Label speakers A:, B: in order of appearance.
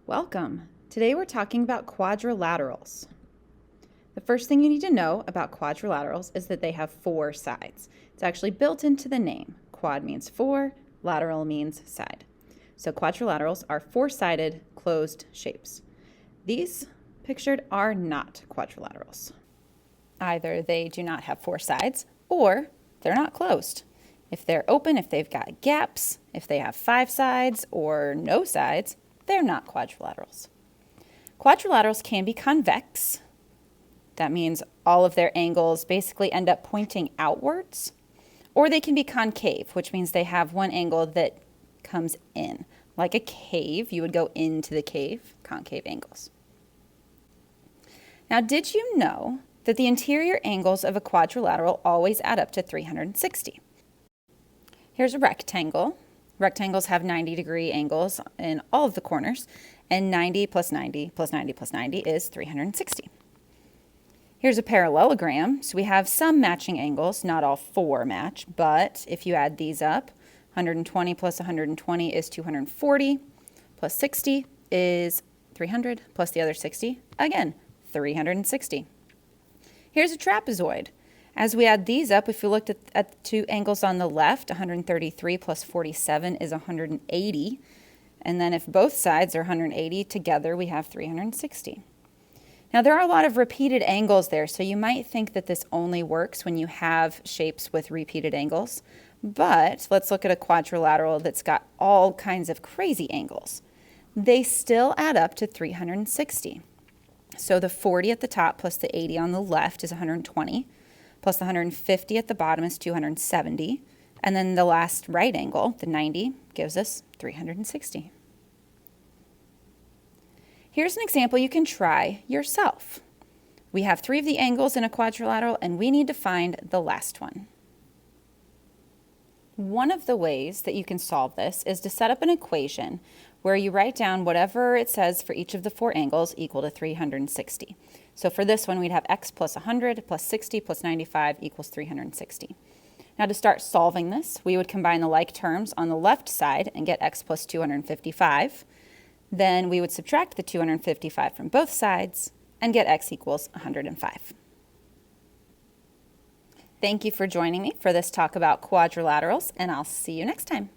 A: Welcome. Today we're talking about quadrilaterals. The first thing you need to know about quadrilaterals is that they have four sides. It's actually built into the name. Quad means four, lateral means side. So quadrilaterals are four-sided closed shapes. These pictured are not quadrilaterals. Either they do not have four sides or they're not closed. If they're open, if they've got gaps, if they have five sides or no sides, they're not quadrilaterals. Quadrilaterals can be convex. That means all of their angles basically end up pointing outwards. Or they can be concave, which means they have one angle that comes in. Like a cave, you would go into the cave, concave angles. Now, did you know that the interior angles of a quadrilateral always add up to 360? Here's a rectangle. Rectangles have 90-degree angles in all of the corners, and 90 plus 90 plus 90 plus 90 is 360. Here's a parallelogram, so we have some matching angles, not all four match, but if you add these up, 120 plus 120 is 240, plus 60 is 300, plus the other 60, again, 360. Here's a trapezoid. As we add these up, if you looked at the two angles on the left, 133 plus 47 is 180. And then if both sides are 180, together we have 360. Now there are a lot of repeated angles there, so you might think that this only works when you have shapes with repeated angles. But let's look at a quadrilateral that's got all kinds of crazy angles. They still add up to 360. So the 40 at the top plus the 80 on the left is 120. Plus the 150 at the bottom is 270. And then the last right angle, the 90, gives us 360. Here's an example you can try yourself. We have three of the angles in a quadrilateral, and we need to find the last one. One of the ways that you can solve this is to set up an equation where you write down whatever it says for each of the four angles equal to 360. So for this one, we'd have x plus 100 plus 60 plus 95 equals 360. Now to start solving this, we would combine the like terms on the left side and get x plus 255. Then we would subtract the 255 from both sides and get x equals 105. Thank you for joining me for this talk about quadrilaterals, and I'll see you next time.